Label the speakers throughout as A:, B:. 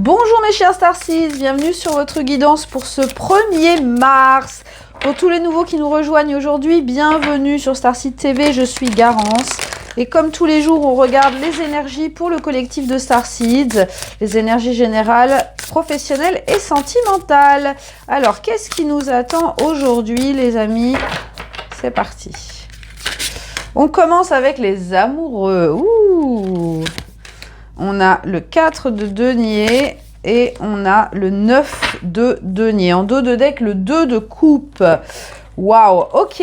A: Bonjour mes chers Starseeds, bienvenue sur votre guidance pour ce 1er mars. Pour tous les nouveaux qui nous rejoignent aujourd'hui, bienvenue sur Starseed TV, je suis Garance. Et comme tous les jours, on regarde les énergies pour le collectif de Starseeds, les énergies générales, professionnelles et sentimentales. Alors, qu'est-ce qui nous attend aujourd'hui les amis? C'est parti. On commence avec les amoureux. Ouh! On a le 4 de denier et on a le 9 de denier. En dos de deck, le 2 de coupe. Waouh, ok.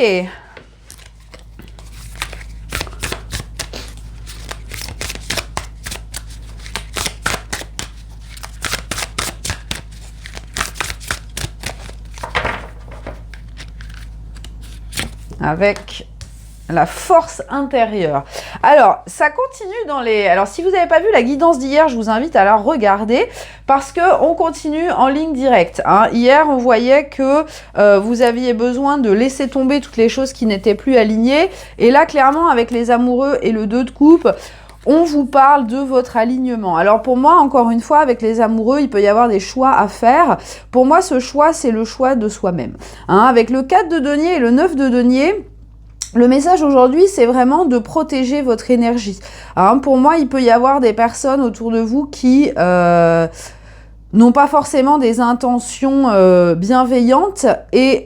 A: Avec la force intérieure. Alors, ça continue dans les... Alors, si vous n'avez pas vu la guidance d'hier, je vous invite à la regarder parce qu'on continue en ligne directe. Hein. Hier, on voyait que vous aviez besoin de laisser tomber toutes les choses qui n'étaient plus alignées. Et là, clairement, avec les amoureux et le 2 de coupe, on vous parle de votre alignement. Alors pour moi, encore une fois, avec les amoureux, il peut y avoir des choix à faire. Pour moi, ce choix, c'est le choix de soi-même. Hein. Avec le 4 de denier et le 9 de denier, le message aujourd'hui, c'est vraiment de protéger votre énergie. Hein, pour moi, il peut y avoir des personnes autour de vous qui n'ont pas forcément des intentions bienveillantes et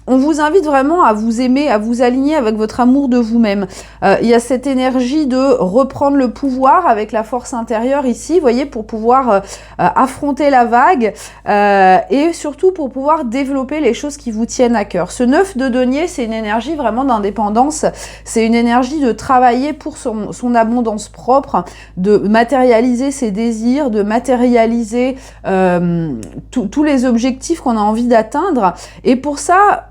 A: on vous invite vraiment à vous aimer, à vous aligner avec votre amour de vous-même. Il y a cette énergie de reprendre le pouvoir avec la force intérieure ici, vous voyez, pour pouvoir affronter la vague et surtout pour pouvoir développer les choses qui vous tiennent à cœur. Ce 9 de denier, c'est une énergie vraiment d'indépendance, c'est une énergie de travailler pour son abondance propre, de matérialiser ses désirs, de matérialiser tous les objectifs qu'on a envie d'atteindre. Et pour ça,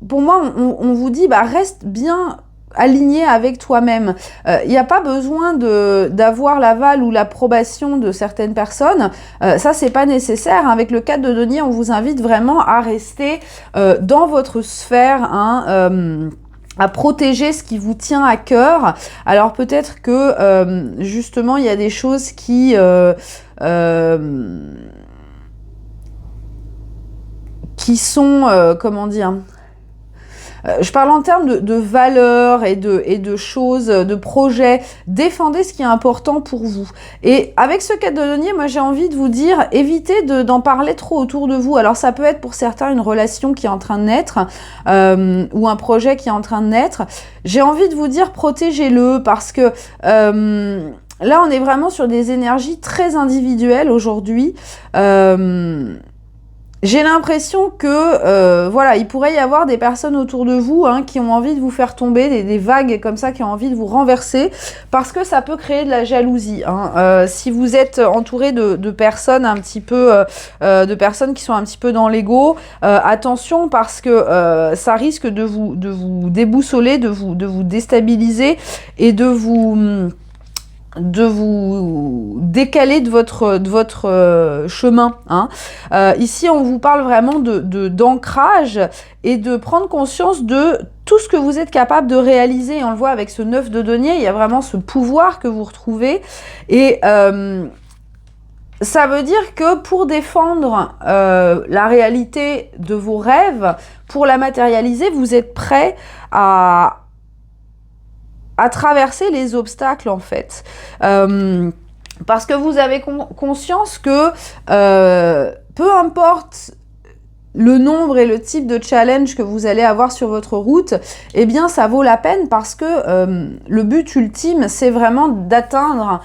A: pour moi, on vous dit, bah, reste bien aligné avec toi-même. Il n'y a pas besoin d'avoir l'aval ou l'approbation de certaines personnes. Ça, c'est pas nécessaire. Avec le 4 de denier, on vous invite vraiment à rester dans votre sphère, hein, à protéger ce qui vous tient à cœur. Alors peut-être que justement, il y a des choses qui... qui sont, comment dire... je parle en termes de valeurs et de choses, de projets. Défendez ce qui est important pour vous. Et avec ce 4 de denier, moi j'ai envie de vous dire, évitez d'en parler trop autour de vous. Alors ça peut être pour certains une relation qui est en train de naître ou un projet qui est en train de naître. J'ai envie de vous dire, protégez-le parce que... là, on est vraiment sur des énergies très individuelles aujourd'hui. J'ai l'impression que, voilà, il pourrait y avoir des personnes autour de vous hein, qui ont envie de vous faire tomber, des vagues comme ça qui ont envie de vous renverser, parce que ça peut créer de la jalousie. Hein. Si vous êtes entouré de personnes un petit peu, de personnes qui sont un petit peu dans l'ego, attention parce que ça risque de vous déboussoler, de vous déstabiliser et de vous décaler de votre chemin. Hein. Ici, on vous parle vraiment d'ancrage et de prendre conscience de tout ce que vous êtes capable de réaliser. On le voit avec ce 9 de denier, il y a vraiment ce pouvoir que vous retrouvez. Et ça veut dire que pour défendre la réalité de vos rêves, pour la matérialiser, vous êtes prêt à traverser les obstacles en fait. Parce que vous avez conscience que peu importe le nombre et le type de challenge que vous allez avoir sur votre route, eh bien ça vaut la peine parce que le but ultime c'est vraiment d'atteindre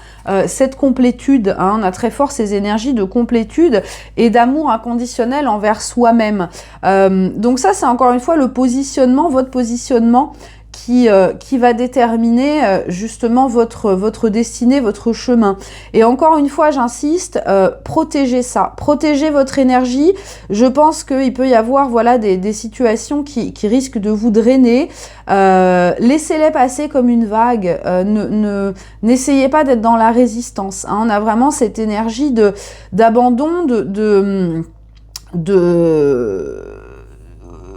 A: cette complétude. Hein. On a très fort ces énergies de complétude et d'amour inconditionnel envers soi-même. Donc ça c'est encore une fois le positionnement, votre positionnement qui va déterminer justement votre destinée, votre chemin. Et encore une fois, j'insiste, protégez ça, protégez votre énergie. Je pense qu'il peut y avoir voilà, des situations qui risquent de vous drainer. Laissez-les passer comme une vague. N'essayez pas d'être dans la résistance. Hein. On a vraiment cette énergie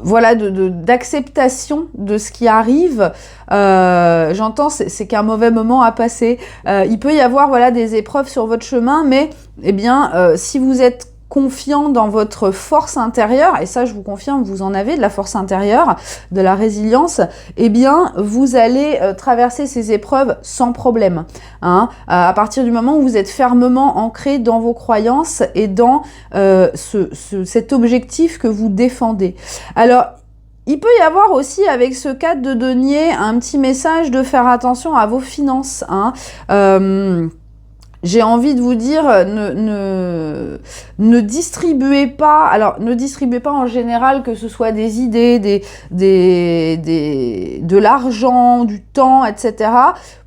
A: voilà, d'acceptation de ce qui arrive. J'entends, c'est qu'un mauvais moment à passer. Il peut y avoir voilà, des épreuves sur votre chemin, mais eh bien, si vous êtes confiant dans votre force intérieure, et ça je vous confirme, vous en avez de la force intérieure, de la résilience, eh bien vous allez traverser ces épreuves sans problème. Hein. À partir du moment où vous êtes fermement ancré dans vos croyances et dans cet objectif que vous défendez. Alors, il peut y avoir aussi avec ce cadre de denier un petit message de faire attention à vos finances. Hein. J'ai envie de vous dire, ne distribuez pas, alors ne distribuez pas en général que ce soit des idées, de l'argent, du temps, etc.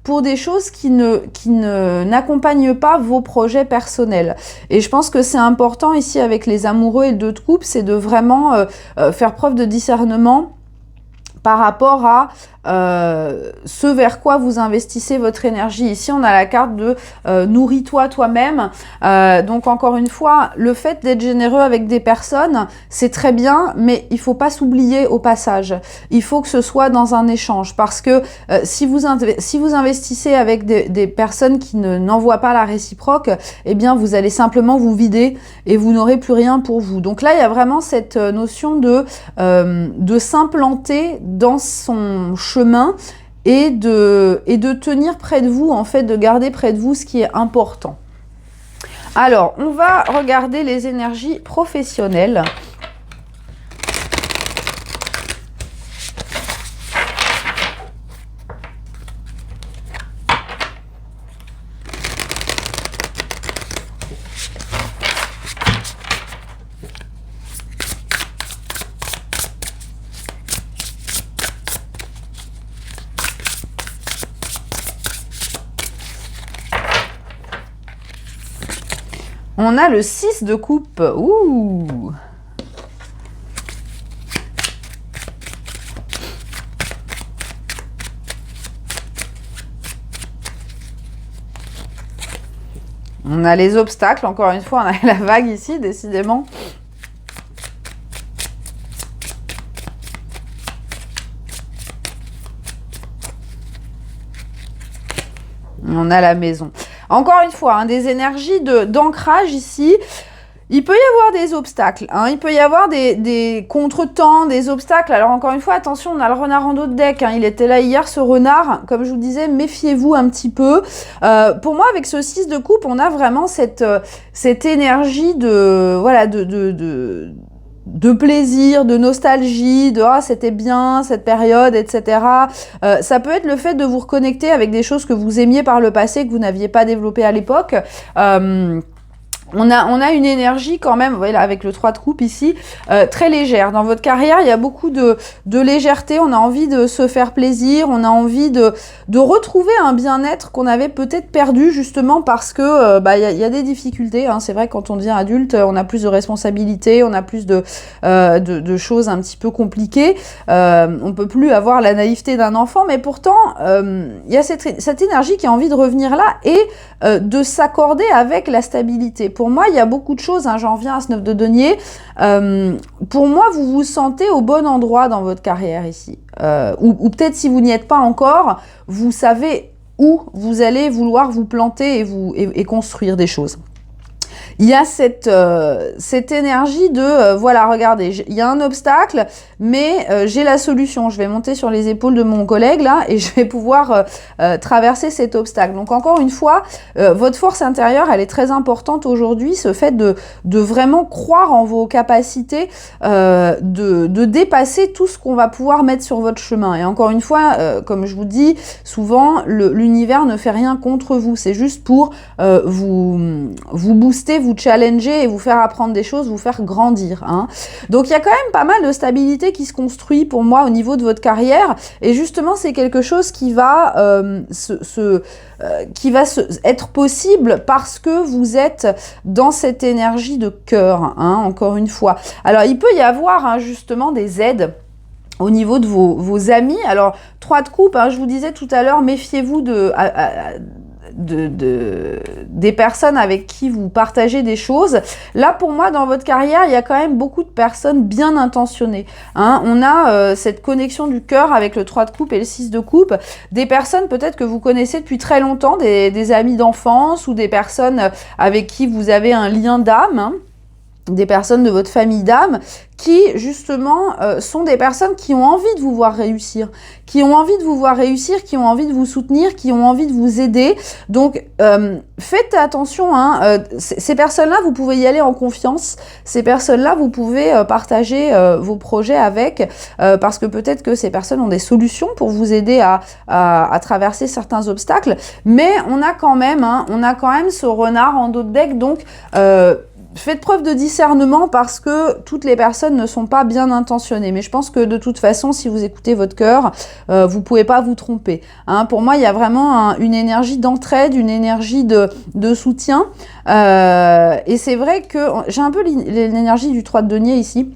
A: pour des choses qui n'accompagnent pas vos projets personnels. Et je pense que c'est important ici avec les amoureux et le 2 de coupe, c'est de vraiment faire preuve de discernement par rapport à ce vers quoi vous investissez votre énergie. Ici, on a la carte de nourris-toi toi-même. Donc, encore une fois, le fait d'être généreux avec des personnes, c'est très bien, mais il faut pas s'oublier au passage. Il faut que ce soit dans un échange, parce que si vous investissez avec des personnes qui n'envoient pas la réciproque, eh bien, vous allez simplement vous vider et vous n'aurez plus rien pour vous. Donc là, il y a vraiment cette notion de s'implanter dans son chemin et de tenir près de vous, en fait, de garder près de vous ce qui est important. Alors, on va regarder les énergies professionnelles. On a le 6 de coupe. Ouh! On a les obstacles, encore une fois, on a la vague ici, décidément. On a la maison. Encore une fois, hein, des énergies d'ancrage ici. Il peut y avoir des obstacles, hein, il peut y avoir des contretemps, des obstacles. Alors encore une fois, attention, on a le renard en dos de deck, hein, il était là hier, ce renard. Comme je vous disais, méfiez-vous un petit peu. Pour moi, avec ce 6 de coupe, on a vraiment cette énergie de plaisir, de nostalgie, de « ah, c'était bien, cette période, etc. » Ça peut être le fait de vous reconnecter avec des choses que vous aimiez par le passé, que vous n'aviez pas développées à l'époque. On a une énergie quand même, vous voyez là, avec le 3 de coupe ici, très légère. Dans votre carrière, il y a beaucoup de légèreté, on a envie de se faire plaisir, on a envie de retrouver un bien-être qu'on avait peut-être perdu justement parce que il y a des difficultés. Hein. C'est vrai que quand on devient adulte, on a plus de responsabilités, on a plus de choses un petit peu compliquées. On peut plus avoir la naïveté d'un enfant, mais pourtant, il y a cette énergie qui a envie de revenir là et de s'accorder avec la stabilité. Pour moi, il y a beaucoup de choses, hein, j'en reviens à ce 9 de denier. Pour moi, vous vous sentez au bon endroit dans votre carrière ici. Ou peut-être si vous n'y êtes pas encore, vous savez où vous allez vouloir vous planter et construire des choses. Il y a cette énergie de, voilà, regardez, il y a un obstacle, mais j'ai la solution. Je vais monter sur les épaules de mon collègue, là, et je vais pouvoir traverser cet obstacle. Donc, encore une fois, votre force intérieure, elle est très importante aujourd'hui, ce fait de vraiment croire en vos capacités, de dépasser tout ce qu'on va pouvoir mettre sur votre chemin. Et encore une fois, comme je vous dis, souvent, l'univers ne fait rien contre vous. C'est juste pour vous booster, vous challenger et vous faire apprendre des choses, vous faire grandir. Hein. Donc, il y a quand même pas mal de stabilité qui se construit pour moi au niveau de votre carrière. Et justement, c'est quelque chose qui va, être possible parce que vous êtes dans cette énergie de cœur, hein, encore une fois. Alors, il peut y avoir hein, justement des aides au niveau de vos amis. Alors, 3 de coupe, hein, je vous disais tout à l'heure, méfiez-vous des personnes avec qui vous partagez des choses. Là, pour moi, dans votre carrière, il y a quand même beaucoup de personnes bien intentionnées. Hein. On a cette connexion du cœur avec le 3 de coupe et le 6 de coupe. Des personnes peut-être que vous connaissez depuis très longtemps, des amis d'enfance ou des personnes avec qui vous avez un lien d'âme, hein. Des personnes de votre famille d'âme qui, justement, sont des personnes qui ont envie de vous voir réussir, qui ont envie de vous soutenir, qui ont envie de vous aider. Donc, faites attention, hein, ces personnes-là, vous pouvez y aller en confiance. Ces personnes-là, vous pouvez partager vos projets avec, parce que peut-être que ces personnes ont des solutions pour vous aider à traverser certains obstacles. Mais on a quand même ce renard en dos de deck, donc faites preuve de discernement parce que toutes les personnes ne sont pas bien intentionnées. Mais je pense que de toute façon, si vous écoutez votre cœur, vous pouvez pas vous tromper. Hein, pour moi, il y a vraiment une énergie d'entraide, une énergie de soutien. Et c'est vrai que j'ai un peu l'énergie du 3 de denier ici.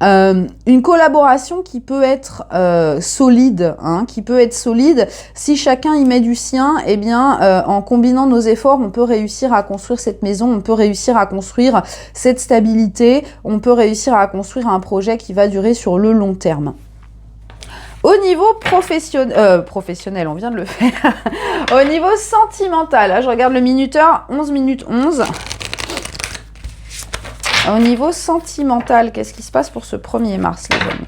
A: Une collaboration qui peut être solide, hein, si chacun y met du sien, eh bien, en combinant nos efforts, on peut réussir à construire cette maison, on peut réussir à construire cette stabilité, on peut réussir à construire un projet qui va durer sur le long terme. Au niveau professionnel, on vient de le faire. Au niveau sentimental, là, je regarde le minuteur, 11 minutes 11. Au niveau sentimental, qu'est-ce qui se passe pour ce 1er mars, les amis?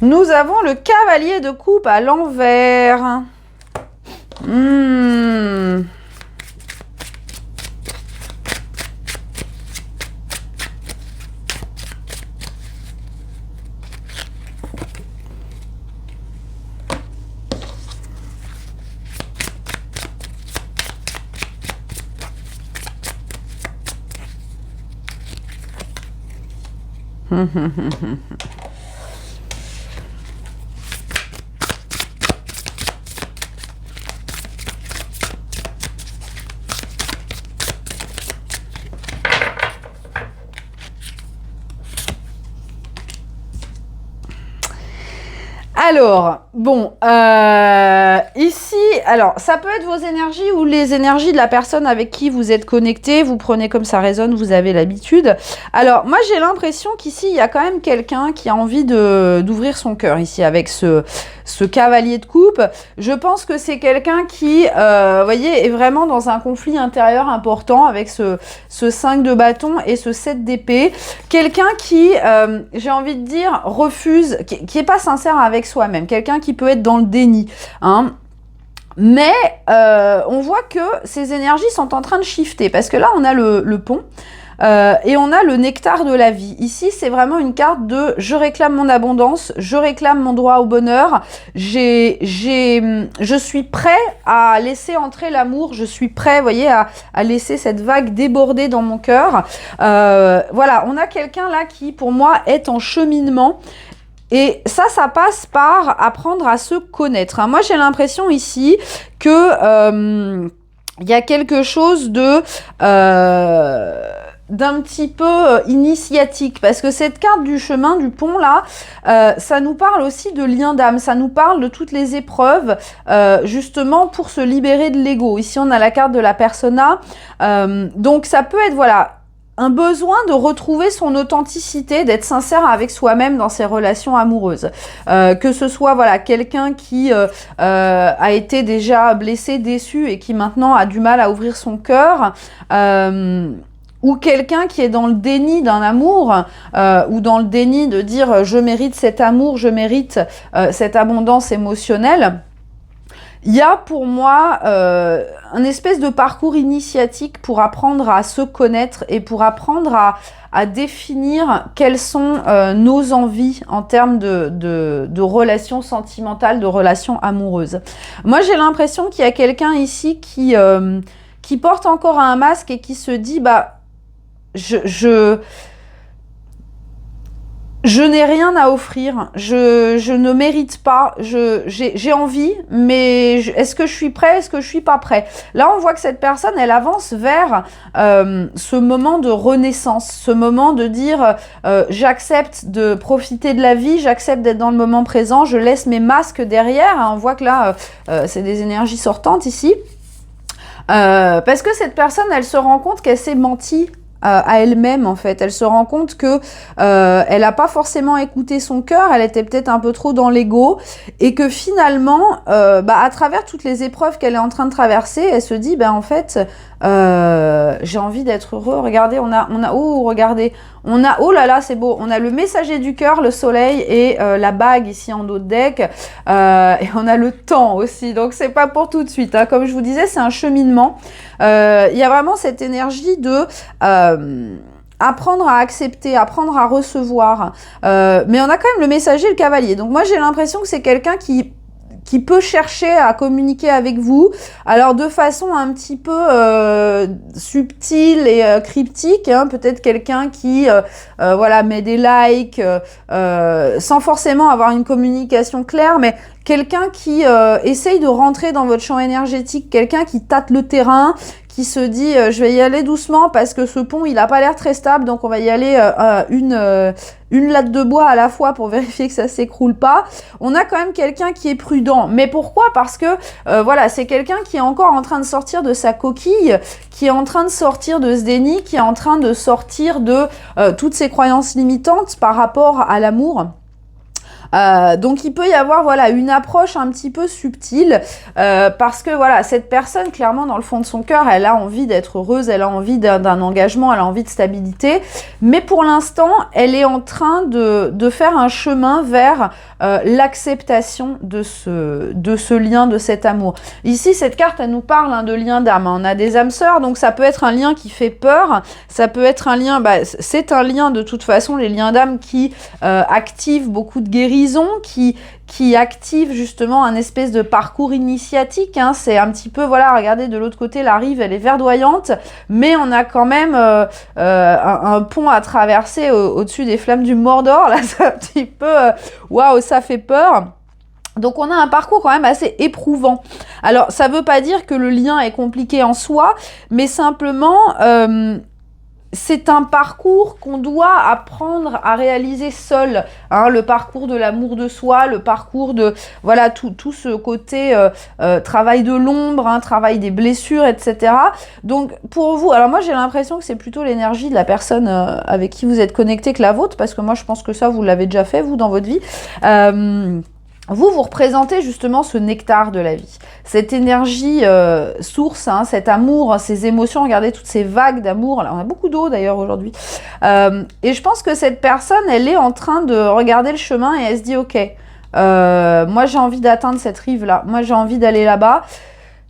A: Nous avons le cavalier de coupe à l'envers. Alors, bon, ici, alors, ça peut être vos énergies ou les énergies de la personne avec qui vous êtes connecté. Vous prenez comme ça résonne, vous avez l'habitude. Alors, moi, j'ai l'impression qu'ici, il y a quand même quelqu'un qui a envie d'ouvrir son cœur ici avec ce cavalier de coupe. Je pense que c'est quelqu'un qui, vous voyez, est vraiment dans un conflit intérieur important avec ce 5 de bâton et ce 7 d'épée. Quelqu'un qui, j'ai envie de dire, refuse, qui est pas sincère avec soi-même. Quelqu'un qui peut être dans le déni, hein. Mais on voit que ces énergies sont en train de shifter parce que là, on a le pont. Et on a le nectar de la vie. Ici, c'est vraiment une carte de « je réclame mon abondance, je réclame mon droit au bonheur, je suis prêt à laisser entrer l'amour, je suis prêt, vous voyez, à laisser cette vague déborder dans mon cœur. » Voilà, on a quelqu'un là qui, pour moi, est en cheminement. Et ça passe par apprendre à se connaître. Hein. Moi, j'ai l'impression ici que il y a quelque chose d'un petit peu initiatique, parce que cette carte du chemin, du pont là, ça nous parle aussi de lien d'âme, ça nous parle de toutes les épreuves, justement pour se libérer de l'ego. Ici on a la carte de la persona, donc ça peut être, voilà, un besoin de retrouver son authenticité, d'être sincère avec soi-même dans ses relations amoureuses. Que ce soit, voilà, quelqu'un qui a été déjà blessé, déçu et qui maintenant a du mal à ouvrir son cœur, ou quelqu'un qui est dans le déni d'un amour, ou dans le déni de dire « je mérite cet amour, je mérite cette abondance émotionnelle ». Il y a pour moi un espèce de parcours initiatique pour apprendre à se connaître et pour apprendre à définir quelles sont nos envies en termes de relations sentimentales, de relations amoureuses. Moi, j'ai l'impression qu'il y a quelqu'un ici qui porte encore un masque et qui se dit « bah, je Je n'ai rien à offrir, je ne mérite pas, j'ai envie, mais est-ce que je suis prêt, est-ce que je suis pas prêt? Là, on voit que cette personne, elle avance vers ce moment de renaissance, ce moment de dire j'accepte de profiter de la vie, j'accepte d'être dans le moment présent, je laisse mes masques derrière. On voit que là, c'est des énergies sortantes ici. Parce que cette personne, elle se rend compte qu'elle s'est menti à elle-même en fait. Elle se rend compte que elle n'a pas forcément écouté son cœur, elle était peut-être un peu trop dans l'ego et que finalement, à travers toutes les épreuves qu'elle est en train de traverser, elle se dit, en fait, j'ai envie d'être heureux. Regardez, regardez, oh là là, c'est beau. On a le messager du cœur, le soleil et la bague ici en haut de deck. Et on a le temps aussi. Donc, c'est pas pour tout de suite. Hein. Comme je vous disais, c'est un cheminement. Il y a vraiment cette énergie de apprendre à accepter, apprendre à recevoir. Mais on a quand même le messager et le cavalier. Donc, moi, j'ai l'impression que c'est quelqu'un qui peut chercher à communiquer avec vous, alors de façon un petit peu subtile et cryptique, hein, peut-être quelqu'un qui met des likes sans forcément avoir une communication claire, mais quelqu'un qui essaye de rentrer dans votre champ énergétique, quelqu'un qui tâte le terrain, qui se dit je vais y aller doucement parce que ce pont il n'a pas l'air très stable, donc on va y aller une latte de bois à la fois pour vérifier que ça s'écroule pas. On a quand même quelqu'un qui est prudent. Mais pourquoi? Parce que c'est quelqu'un qui est encore en train de sortir de sa coquille, qui est en train de sortir de ce déni, qui est en train de sortir de toutes ses croyances limitantes par rapport à l'amour. Donc il peut y avoir une approche un petit peu subtile parce que cette personne clairement dans le fond de son cœur elle a envie d'être heureuse, elle a envie d'un engagement, elle a envie de stabilité, mais pour l'instant elle est en train de faire un chemin vers l'acceptation de ce lien, de cet amour. Ici cette carte elle nous parle de lien d'âme, on a des âmes sœurs, donc ça peut être un lien qui fait peur, ça peut être un lien, c'est un lien de toute façon, les liens d'âme qui activent beaucoup de guérison, qui active justement un espèce de parcours initiatique, hein. C'est un petit peu, regardez de l'autre côté, la rive elle est verdoyante, mais on a quand même un pont à traverser au-dessus des flammes du Mordor, là c'est un petit peu, waouh, ça fait peur. Donc on a un parcours quand même assez éprouvant. Alors ça veut pas dire que le lien est compliqué en soi, mais simplement c'est un parcours qu'on doit apprendre à réaliser seul, hein, le parcours de l'amour de soi, le parcours de tout ce côté travail de l'ombre, hein, travail des blessures, etc. Donc pour vous, alors moi j'ai l'impression que c'est plutôt l'énergie de la personne avec qui vous êtes connecté que la vôtre, parce que moi je pense que ça vous l'avez déjà fait vous dans votre vie. Vous représentez justement ce nectar de la vie, cette énergie source, hein, cet amour, ces émotions, regardez toutes ces vagues d'amour, là on a beaucoup d'eau d'ailleurs aujourd'hui, et je pense que cette personne, elle est en train de regarder le chemin et elle se dit ok, moi j'ai envie d'atteindre cette rive là, moi j'ai envie d'aller là-bas,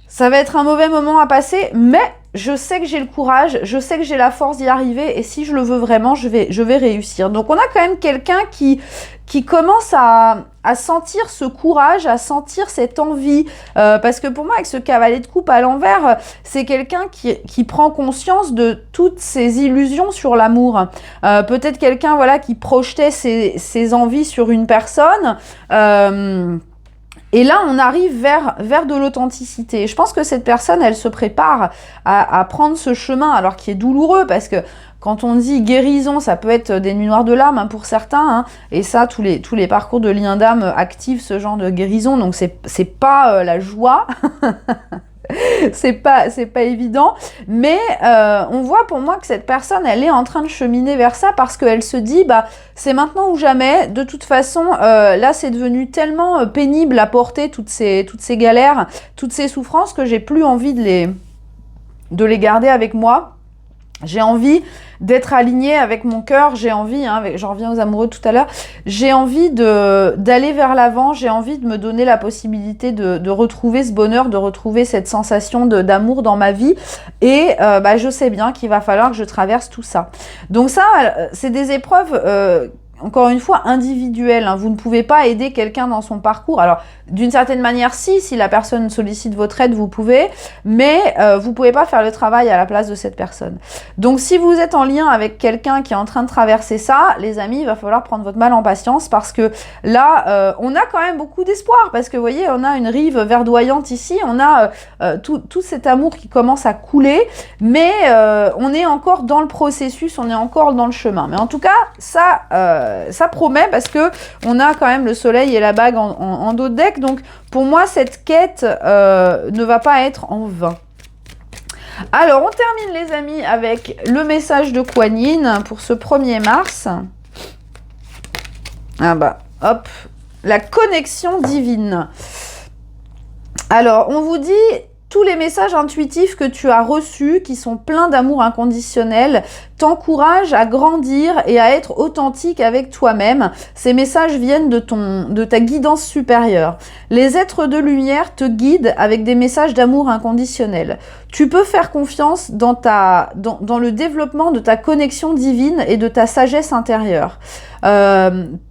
A: ça va être un mauvais moment à passer, mais je sais que j'ai le courage, je sais que j'ai la force d'y arriver et si je le veux vraiment, je vais réussir. Donc on a quand même quelqu'un qui commence à sentir ce courage, à sentir cette envie. Parce que pour moi, avec ce cavalier de coupe à l'envers, c'est quelqu'un qui prend conscience de toutes ses illusions sur l'amour. Peut-être quelqu'un qui projetait ses envies sur une personne. Et là, on arrive vers de l'authenticité. Je pense que cette personne, elle se prépare à prendre ce chemin, alors qui est douloureux, parce que quand on dit guérison, ça peut être des nuits noires de l'âme hein, pour certains, hein, et ça, tous les parcours de lien d'âme activent ce genre de guérison, donc c'est pas la joie. c'est pas évident, mais on voit pour moi que cette personne elle est en train de cheminer vers ça parce qu'elle se dit c'est maintenant ou jamais, de toute façon là c'est devenu tellement pénible à porter toutes ces galères, toutes ces souffrances que j'ai plus envie de les garder avec moi. J'ai envie d'être alignée avec mon cœur, j'ai envie, hein, j'en reviens aux amoureux tout à l'heure, j'ai envie d'aller vers l'avant, j'ai envie de me donner la possibilité de retrouver ce bonheur, de retrouver cette sensation d'amour dans ma vie. Et je sais bien qu'il va falloir que je traverse tout ça. Donc ça, c'est des épreuves encore une fois, individuel. Hein. Vous ne pouvez pas aider quelqu'un dans son parcours. Alors, d'une certaine manière, si la personne sollicite votre aide, vous pouvez, mais vous ne pouvez pas faire le travail à la place de cette personne. Donc, si vous êtes en lien avec quelqu'un qui est en train de traverser ça, les amis, il va falloir prendre votre mal en patience parce que là, on a quand même beaucoup d'espoir parce que, vous voyez, on a une rive verdoyante ici, on a tout cet amour qui commence à couler, mais on est encore dans le processus, on est encore dans le chemin. Mais en tout cas, ça promet parce que on a quand même le soleil et la bague en dos de deck. Donc, pour moi, cette quête ne va pas être en vain. Alors, on termine, les amis, avec le message de Kuan Yin pour ce 1er mars. Ah bah, hop, la connexion divine. Alors, on vous dit... Tous les messages intuitifs que tu as reçus, qui sont pleins d'amour inconditionnel, t'encouragent à grandir et à être authentique avec toi-même. Ces messages viennent de ta guidance supérieure. Les êtres de lumière te guident avec des messages d'amour inconditionnel. Tu peux faire confiance dans le développement de ta connexion divine et de ta sagesse intérieure.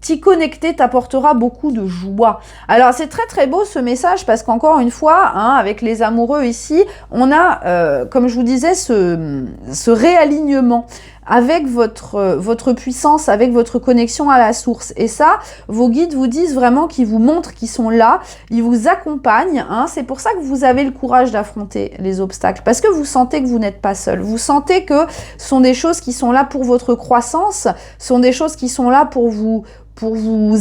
A: T'y connecter t'apportera beaucoup de joie. Alors c'est très très beau ce message parce qu'encore une fois, hein, avec les amoureux ici, on a, comme je vous disais, ce réalignement avec votre puissance, avec votre connexion à la source. Et ça, vos guides vous disent vraiment qu'ils vous montrent qu'ils sont là, ils vous accompagnent. Hein. C'est pour ça que vous avez le courage d'affronter les obstacles, parce que vous sentez que vous n'êtes pas seul. Vous sentez que ce sont des choses qui sont là pour votre croissance, ce sont des choses qui sont là pour vous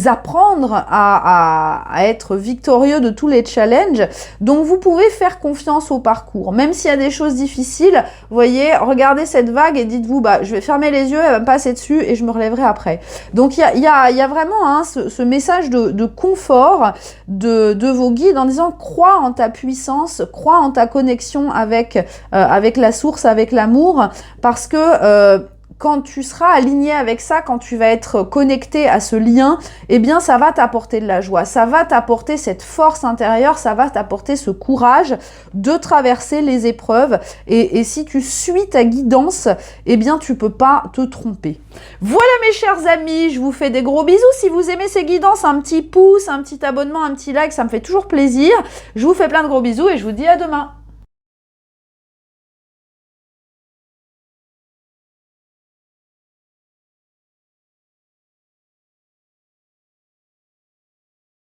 A: apprendre à être victorieux de tous les challenges. Donc, vous pouvez faire confiance au parcours. Même s'il y a des choses difficiles, vous voyez, regardez cette vague et dites-vous, bah, je vais fermer les yeux, elle va me passer dessus et je me relèverai après. Donc, il y a vraiment hein, ce message de confort de vos guides en disant, crois en ta puissance, crois en ta connexion avec la source, avec l'amour, parce que... quand tu seras aligné avec ça, quand tu vas être connecté à ce lien, eh bien, ça va t'apporter de la joie, ça va t'apporter cette force intérieure, ça va t'apporter ce courage de traverser les épreuves. Et si tu suis ta guidance, eh bien, tu peux pas te tromper. Voilà, mes chers amis, je vous fais des gros bisous. Si vous aimez ces guidances, un petit pouce, un petit abonnement, un petit like, ça me fait toujours plaisir. Je vous fais plein de gros bisous et je vous dis à demain.